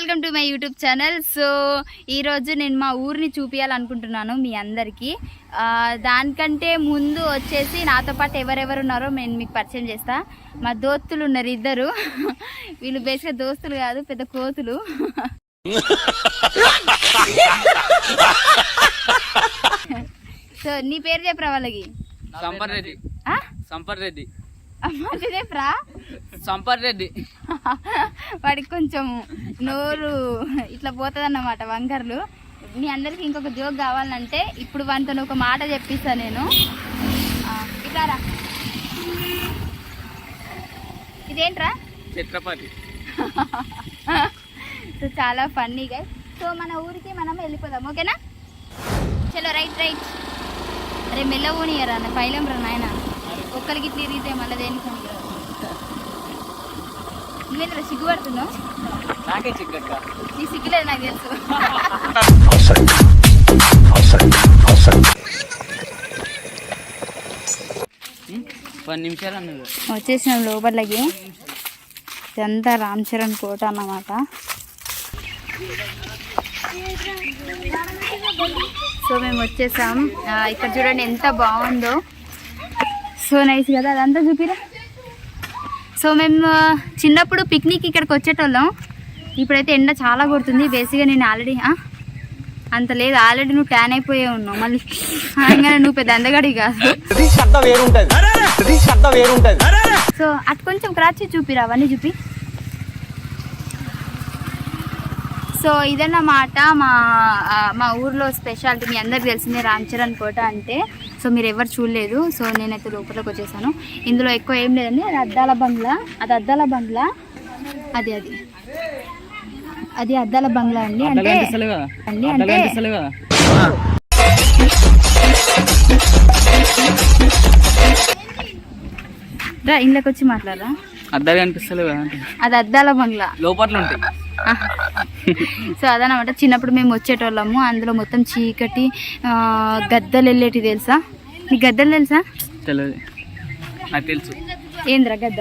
Welcome to my YouTube channel. So ఈరోజు నేను మా ఊరిని చూపించాలనుకుంటున్నాను మీ అందరికీ. దానికంటే ముందు వచ్చేసి నాతో పాటు ఎవరెవరు ఉన్నారో నేను మీకు పరిచయం చేస్తా. మా దోస్తులు ఉన్నారు ఇద్దరు. వీళ్ళు బేసిక్గా దోస్తులు కాదు, పెద్ద కోతులు. సో నీ పేరు చెప్పరా వాళ్ళకి? సంపర్ రెడ్డి. సంపర్ రెడ్డి. చెప్పరా? సంపర్ రెడ్డి. వాడికి కొంచెం నోరు ఇట్లా పోతుంది అన్నమాట, వంకర్లు. మీ అందరికి ఇంకొక జోక్ కావాలంటే ఇప్పుడు వానితో ఒక మాట చెప్పిస్తాను నేను. ఇట్లారా, ఇదేంట్రా? ఛత్రపతి. సో చాలా ఫన్నీగా. సో మన ఊరికి మనం వెళ్ళిపోదాం, ఓకేనా? చలో రైట్ రైట్. అరే మెల్లవోనియరా, పైలం రా నాయన. ఒక్కరికి ఇట్లా ఇరిగితే మళ్ళీ దేనికి నువ్వేంద్ర సిగ్గుపడుతున్నావు? నాకే చిగ్గక్క. నీ సిగ్గులేదు నాకు తెలుసు. వచ్చేసినాం లోపలికి. ఇదంతా రామ్ చరణ్ కోట అన్నమాట. సో మేము వచ్చేసాం. ఇక్కడ చూడండి ఎంత బాగుందో, సో నైస్ కదా. అదంతా చూపిరా. సో మేము చిన్నప్పుడు పిక్నిక్ ఇక్కడికి వచ్చేటోళ్ళం. ఇప్పుడైతే ఎండ చాలా కొడుతుంది. బేసిక్గా నేను ఆల్రెడీ అంత లేదు, ఆల్రెడీ నువ్వు ట్యాన్ అయిపోయే ఉన్నావు. మళ్ళీ అనగానే నువ్వు పెద్ద అందగాడి కాదు. సో అటు కొంచెం క్రాచి చూపిరా, అవన్నీ చూపి. సో ఇదన్నమాట మా ఊర్లో స్పెషాలిటీ. మీ అందరికి తెలిసిందే రామ్ చరణ్ కోట అంటే. సో మీరు ఎవరు చూడలేదు. సో నేనైతే లోపలికి వచ్చేసాను. ఇందులో ఎక్కువ ఏం లేదండి. అది అద్దాల బంగ్లా. అది అద్దాల బంగ్లా. అది అది అది అద్దాల బంగ్లా అండి. అంటే రా ఇంట్లోకి వచ్చి మాట్లాడరా. అద్దాలు కనిపిస్తలేవా? అది అద్దాల బంగ్లా లోపల ఉంటాయి. సో అదనమాట. చిన్నప్పుడు మేము వచ్చేటోళ్ళము. అందులో మొత్తం చీకటి, గద్దలు వెళ్ళేటి. తెలుసా నీకు? గద్దలు తెలుసా? తెలియదు. నాకు తెలుసు. ఏంద్రా గద్ద?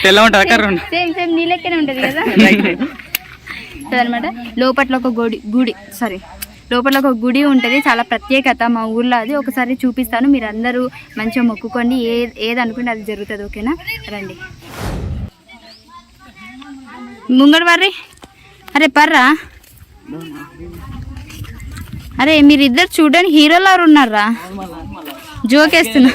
తెల్ల ఉంటుంది. సేమ్ సేమ్ నీ లెక్కనే ఉంటుంది కదా. సో అనమాట. లోపల ఒక లోపల ఒక గుడి ఉంటుంది. చాలా ప్రత్యేకత మా ఊర్లో. అది ఒకసారి చూపిస్తాను. మీరు అందరూ మంచిగా మొక్కుకోండి. ఏది అనుకుంటే అది జరుగుతుంది, ఓకేనా? రండి ముంగడు వర్రి. అరే పర్రా. అరే మీరిద్దరు చూడడానికి హీరోలా ఉన్నారా? జోకేస్తున్నా.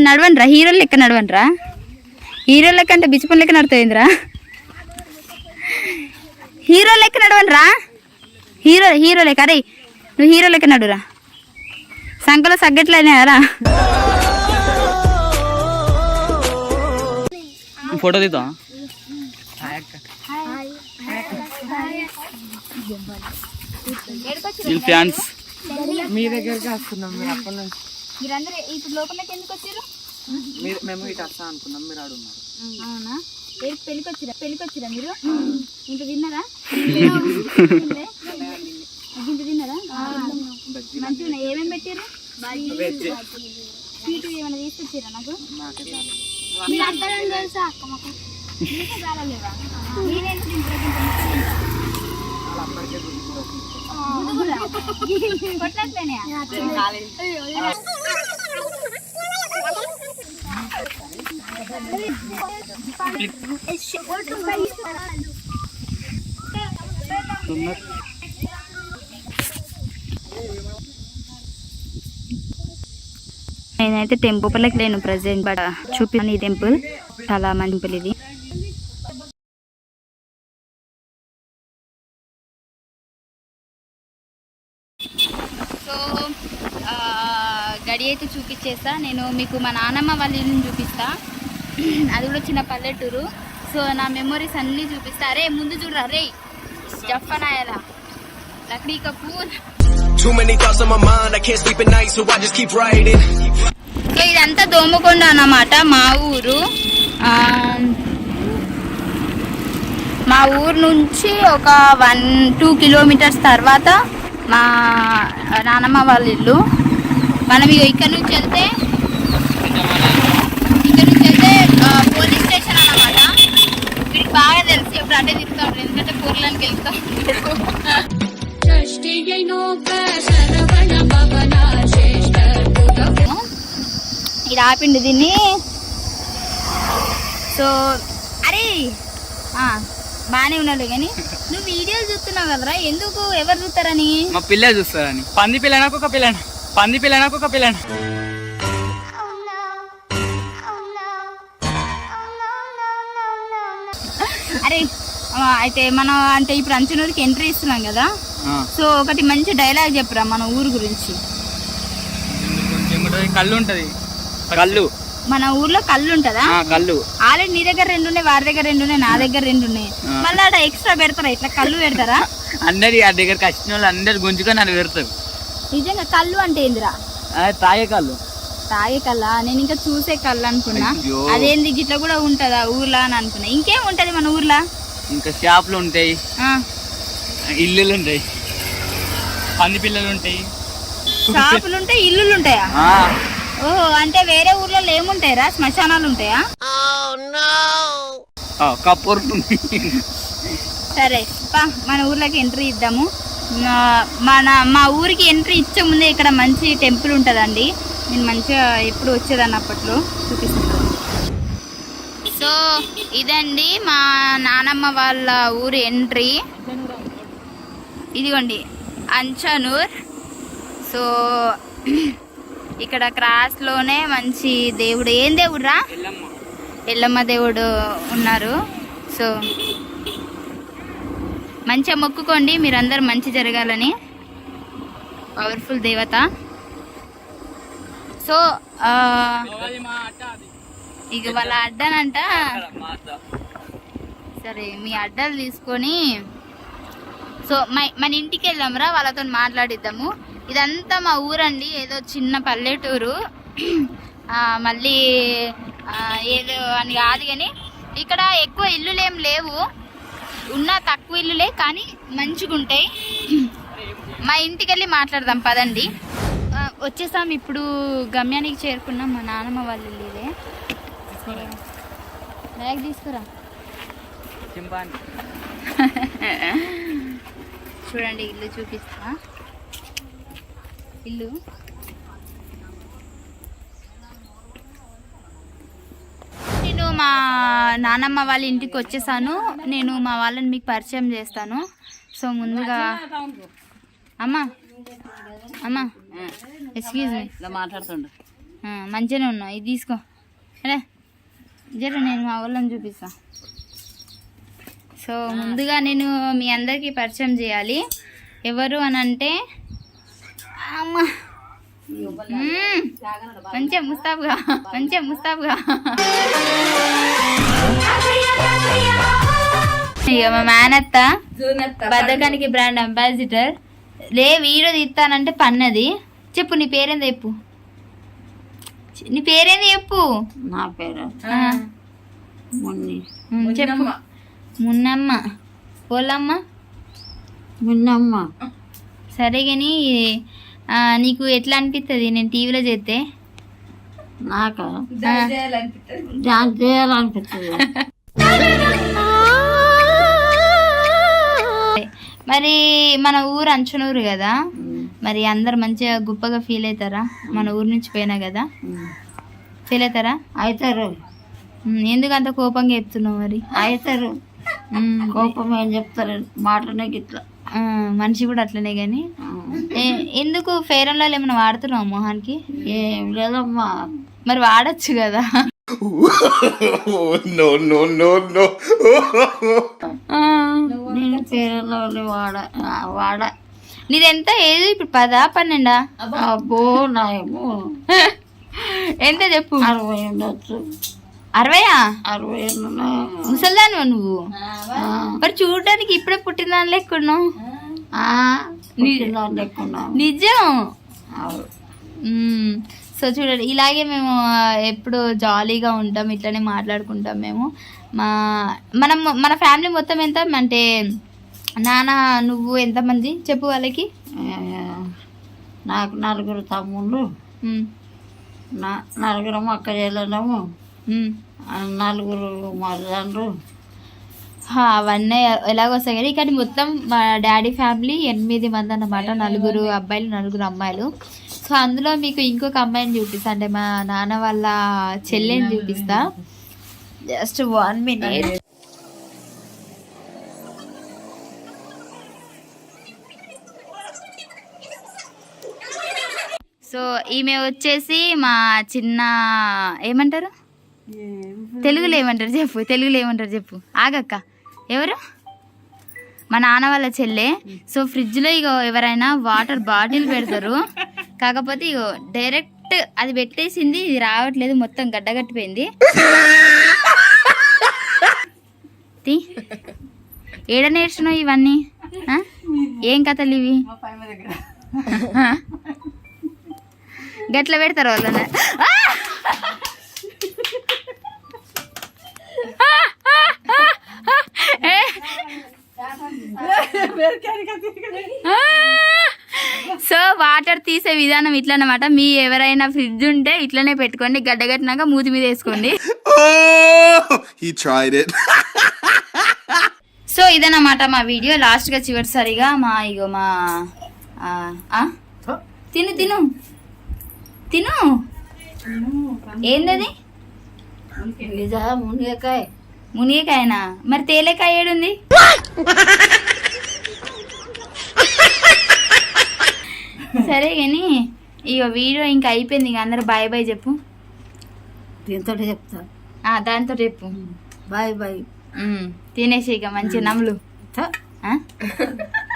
నడవండి రా, హీరో లెక్క నడవండి రా. హీరో లెక్క అంటే బిచ్చిపని లెక్క నడుతుందిరా. హీరో లెక్క నడవండి రా. హీరో లెక్క. అరే నువ్వు హీరో లెక్క నడురా. సంకలో సగ్గట్లేనారా? ఫోటో తీద్దా? ఫ్యాన్స్ మీ దగ్గరికి వస్తున్నాం. మీరు అప్పటి నుంచి మీరందరూ ఇప్పుడు లోపలికి ఎందుకు వచ్చారు? మేము ఇటు వస్తా అనుకున్నాం, మీరు ఆడున్నారు. అవునా? పెళ్ళికి వచ్చిరా మీరు? ఇంత తిన్నారా? ఇంత తిన్నారా? మంచిగా ఉన్నాయి. ఏమేమి పెట్టారు? స్వీట్ ఏమైనా తీసుకొచ్చారా నాకు? నేనైతే టెంపుల్కి లేను ప్రజెంట్, బట్ చూపిస్తాను. ఈ టెంపుల్ చాలా మంచి టెంపుల్ ఇది. సో గడి అయితే చూపించేస్తా నేను మీకు. మా నాన్నమ్మ వాళ్ళ ఇల్లుని చూపిస్తా. అది కూడా చిన్న పల్లెటూరు. సో నా మెమొరీస్ అన్నీ చూపిస్తా. అరే ముందు చూడరా రే, జఫనాయలా లక్డీ కపూర్. సో ఇదంతా దోమకొండ అన్నమాట, మా ఊరు. మా ఊరు నుంచి ఒక 1-2 కిలోమీటర్స్ తర్వాత మా నానమ్మ వాళ్ళ ఇల్లు. మనం ఇక్కడ నుంచి వెళ్తే పోలీస్ స్టేషన్ అన్నమాట. వీడికి బాగా తెలిసి ఎప్పుడు అటే తిరుగుతూ ఉంటారు, ఎందుకంటే పూర్లానికి వెళ్తూ ఇది ఆపిండి దీన్ని. సో అరే బానే ఉన్నాడు కానీ నువ్వు వీడియోలు చూస్తున్నావు కదరా, ఎందుకు ఎవరు చూస్తారని? మా పిల్ల చూస్తారని. పంది పిల్లనా కుక్క పిల్లనా? పంది పిల్లనా కుక్క పిల్లనా? అరే అయితే మనం అంటే ఇప్పుడు అంచనూరుకి ఎంట్రీ ఇస్తున్నాం కదా, సో ఒకటి మంచి డైలాగ్ చెప్పరా మన ఊరు గురించి. కళ్ళు ఉంటది, కళ్ళు మన ఊర్లో కళ్ళు ఉంటదా? కళ్ళు ఆల్రెడీ నీ దగ్గర 2 ఉన్నాయి, వారి దగ్గర 2 ఉన్నాయి, నా దగ్గర 2 ఉన్నాయి. మళ్ళీ అక్కడ ఎక్స్ట్రా పెడతారా? ఇట్లా కళ్ళు పెడతారా? అందరి ఆ దగ్గరకు వచ్చిన వాళ్ళు అందరు గుంజుకొని అది పెడతారు. నిజంగా కళ్ళు అంటే ఏందిరా? తాగే కళ్ళు. తాగే కళ్ళా? నేను ఇంకా చూసే కళ్ళు అనుకున్నా. అదేంది గిట్లా కూడా ఉంటదా ఊర్లా అని అనుకున్నా. ఇంకేం ఉంటది మన ఊర్లో? ఇంకా షాపులు ఉంటాయి, ఇల్లులు ఉంటాయి, పంది పిల్లలు ఉంటాయి, షాపులు ఉంటాయి, ఇల్లులు ఉంటాయా? ఓహో, అంటే వేరే ఊర్లో ఏముంటాయరా? శ్మశానాలు ఉంటాయా? కపూర్. సరే మన ఊర్లోకి ఎంట్రీ ఇద్దాము. మా ఊరికి ఎంట్రీ ఇచ్చే ముందే ఇక్కడ మంచి టెంపుల్ ఉంటుందండి. నేను మంచిగా ఎప్పుడు వచ్చేదాన్ని అప్పట్లో, చూపిస్తాను. సో ఇదండి మా నానమ్మ వాళ్ళ ఊరి ఎంట్రీ. ఇదిగోండి అంచనూర్. సో ఇక్కడ క్రాస్లోనే మంచి దేవుడు, ఏం దేవుడు రా? ఎల్లమ్మ దేవుడు ఉన్నారు. సో మంచిగా మొక్కుకోండి, మీరందరూ మంచి జరగాలని. పవర్ఫుల్ దేవత. సో ఇక వాళ్ళ అడ్డనంట. సరే మీ అడ్డలు తీసుకొని సో మన ఇంటికి వెళ్దాంరా, వాళ్ళతో మాట్లాడిద్దాము. ఇదంతా మా ఊరండి, ఏదో చిన్న పల్లెటూరు. మళ్ళీ ఏదో అని కాదు కానీ ఇక్కడ ఎక్కువ ఇల్లులు ఏం లేవు, ఉన్న తక్కువ ఇల్లులే కానీ మంచిగా ఉంటాయి. మా ఇంటికి వెళ్ళి మాట్లాడదాం పదండి. వచ్చేసాం, ఇప్పుడు గమ్యానికి చేరుకున్నాం. మా నాన్నమ్మ వాళ్ళ ఇల్లు ఇదే. బ్యాగ్ తీసుకురా. చూడండి ఇల్లు చూపిస్తా. ఇల్లు నేను మా నానమ్మ వాళ్ళ ఇంటికి వచ్చేసాను. నేను మా వాళ్ళని మీకు పరిచయం చేస్తాను. సో ముందుగా అమ్మా అమ్మా ఎక్స్క్యూజ్ మీ, మాట్లాడుతుండ మంచిగానే ఉన్నావు, ఇది తీసుకో. అరే జర నేను మా వాళ్ళని చూపిస్తా. సో ముందుగా నేను మీ అందరికీ పరిచయం చేయాలి. ఎవరు అని అంటే అమ్మా మంచిగా ముస్తాబుగా ఇక మా మేనత్త బద్దకానికి బ్రాండ్ అంబాసిడర్. లే వీడియో తీస్తానంటే పన్నది. చెప్పు నీ పేరేంది చెప్పు. నీ పేరేంది చెప్పు. నా పేరు చెప్పు. మున్నమ్మ. పోలమ్మ. మున్నమ్మ. సరే కానీ నీకు ఎట్లా అనిపిస్తుంది నేను టీవీలో చేస్తే? నాకు డాన్స్ చేయాలనిపిస్తుంది. మరి మన ఊరు అంచనూరు కదా, మరి అందరు మంచిగా గొప్పగా ఫీల్ అవుతారా? మన ఊరు నుంచి పోయినా కదా, ఫీల్ అవుతారా? అవుతారు. ఎందుకు అంత కోపంగా చెప్తున్నావు? మరి అవుతారు. కోపం ఏం చెప్తారు, మాటనే గిట్లా. మనిషి కూడా అట్లనే. కానీ ఎందుకు ఫెయిర్ అండ్ లవ్లీ ఏమైనా వాడుతున్నావు మొహానికి? ఏం లేదమ్మా. మరి వాడచ్చు కదా. నేను పేరులో వాడ. నీదెంత ఏజ్ ఇప్పుడు? 10, 12? అబ్బో నాయము ఎంత చెప్పు. 60 ఉండొచ్చు. 60? 60 ముసల్దాను నువ్వు. మరి చూడడానికి ఇప్పుడే పుట్టిందాని లెక్కున్నావు. నిజం. సో చూడండి, ఇలాగే మేము ఎప్పుడు జాలీగా ఉంటాం, ఇట్లనే మాట్లాడుకుంటాం మేము. మన ఫ్యామిలీ మొత్తం ఎంత అంటే, నాన్న నువ్వు ఎంతమంది చెప్పు వాళ్ళకి? నాకు 4 తమ్ముళ్ళు, నలుగురు అక్క చెల్లెళ్ళము, నలుగురు మరదండ్రు. అవన్నీ ఎలాగొస్తాయి కానీ ఇక్కడ మొత్తం మా డాడీ ఫ్యామిలీ 8 మంది అన్నమాట. 4 అబ్బాయిలు 4 అమ్మాయిలు. సో అందులో మీకు ఇంకొక అమ్మాయిని చూపిస్తా, అంటే మా నాన్న వాళ్ళ చెల్లెని చూపిస్తా. Just 1 minute. సో ఈమె వచ్చేసి మా చిన్న ఏమంటారు తెలుగులో ఏమంటారు చెప్పు ఆగక్క. ఎవరు? మా నాన్న వాళ్ళ చెల్లె. సో ఫ్రిడ్జ్లో ఇగో ఎవరైనా వాటర్ బాటిల్ పెడతారు, కాకపోతే ఇగో డైరెక్ట్ అది పెట్టేసింది, ఇది రావట్లేదు, మొత్తం గడ్డగట్టిపోయింది. ఏడ నేర్చున్నావు ఇవన్నీ? ఏం కథలు ఇవి? గట్ల పెడతారు వాళ్ళని. సో వాటర్ తీసే విధానం ఇట్లా అన్నమాట. మీ ఎవరైనా ఫ్రిడ్జ్ ఉంటే ఇట్లనే పెట్టుకోండి, గడ్డగట్టినాక మూతి మీద వేసుకోండి. సో ఇదన్నమాట మా వీడియో. లాస్ట్గా చివరిసారిగా ఇగో మా తిను తిను తిను ఏందది? మునిగకాయనా? మరి తేలేకాయ ఏడుంది? సరే కానీ ఇక వీడియో ఇంకా అయిపోయింది, ఇక అందరు బాయ్ బాయ్ చెప్పు. దీంతో చెప్తా, దాంతో చెప్పు బాయ్ బాయ్. తినేసి ఇక మంచి నమ్ములు.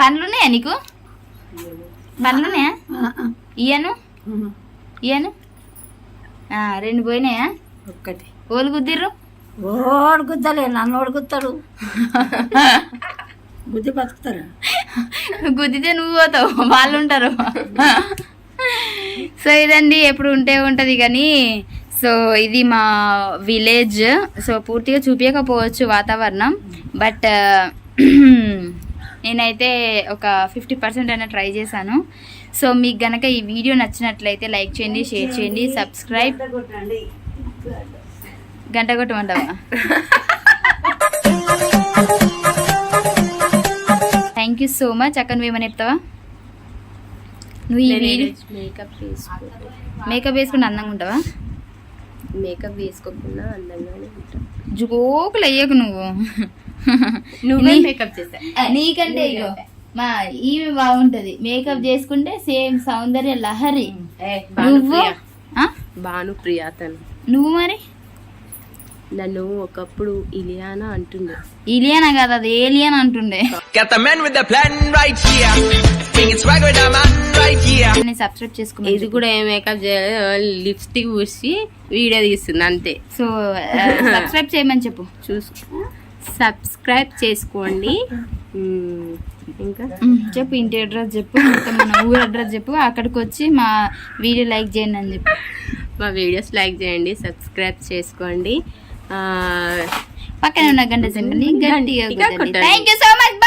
పండ్లున్నాయా నీకు? పండ్లున్నాయా? ఇయ్యను 2 పోయినాయా? ఒక్కటి. ఓలు గుద్దిర్రు? ఓడు గుద్దలే, నన్ను ఓడు గుత్తాడు. గుద్ది బతుకుతారా? గుద్దితే నువ్వు పోతావు, వాళ్ళు ఉంటారు. సో ఇదండి, ఎప్పుడు ఉంటే ఉంటుంది కానీ. సో ఇది మా విలేజ్. సో పూర్తిగా చూపించకపోవచ్చు వాతావరణం, బట్ నేనైతే ఒక 50% అయినా ట్రై చేశాను. సో మీకు గనక ఈ వీడియో నచ్చినట్లయితే లైక్ చేయండి, షేర్ చేయండి, సబ్స్క్రైబ్. గంట కొట్టమంటావా? Thank you so much. అక్క నువ్వేమని చెప్తావా? నువ్వు ఈ వీడియో మేకప్ వేసుకుంటే అందంగా ఉంటావా? మేకప్ వేసుకోకుండా అందంగానే ఉంటా. జోకులు అయ్యకు నువ్వు. నువ్వే మేకప్ చేసా. నీకంటే ఇగో మా ఈమె బాగుంటది మేకప్ చేసుకుంటే, సేమ్ సౌందర్య లహరి. నువ్వు భానుప్రియ తను. నువ్వు మరి నన్ను ఒకప్పుడు ఇలియానా అంటుండే. ఇలియానా కాదు, అది ఏలియన్ అంటుండే. సబ్స్క్రైబ్ చేసుకో. ఇది కూడా ఏ మేకప్ చేయలేదు, లిప్స్టిక్ పూసి వీడియో తీస్తుంది అంతే. సో సబ్స్క్రైబ్ చేయమని చెప్పు. సబ్స్క్రైబ్ చేసుకోండి. ఇంకా చెప్పు, ఇంటి అడ్రస్ చెప్పు, మన ఊరు అడ్రస్ చెప్పు, అక్కడికి వచ్చి మా వీడియో లైక్ చేయండి అని చెప్పు. మా వీడియోస్ లైక్ చేయండి, సబ్స్క్రైబ్ చేసుకోండి, పక్కన ఉన్న గంట సింబల్ని గట్టిగా కొట్టండి. Thank you so much.